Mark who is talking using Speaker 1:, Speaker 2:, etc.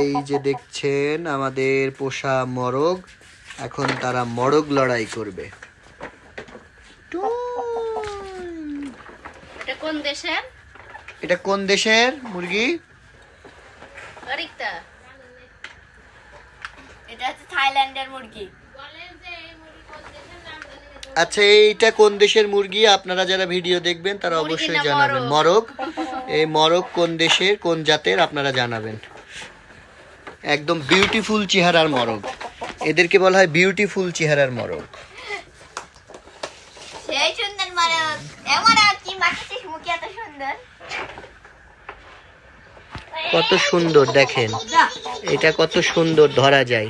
Speaker 1: এই যে দেখছেন আমাদের পোষা মরগ, এখন তারা মরগ লড়াই করবে।
Speaker 2: এটা কোন দেশের?
Speaker 1: এটা কোন দেশের মুরগি?
Speaker 2: আরেকটা এটা হচ্ছে থাইল্যান্ডের মুরগি।
Speaker 1: আচ্ছা, এইটা কোন দেশের মুরগি? আপনারা যারা ভিডিও দেখবেন তারা
Speaker 2: মুরগি
Speaker 1: অবশ্যই
Speaker 2: না
Speaker 1: জানাবেন।
Speaker 2: মরগ।
Speaker 1: মরগ, এই মরগ কোন দেশের, কোন জাতের আপনারা জানাবেন। একদম বিউটিফুল চেহারার মরগ, এদেরকে বলা হয় বিউটিফুল চেহারার মরগ।
Speaker 2: সেই সুন্দর মরগ, এমন আর কি মাখিস মুখে এত সুন্দর।
Speaker 1: কত সুন্দর দেখেন, এটা কত সুন্দর ধরা যায়।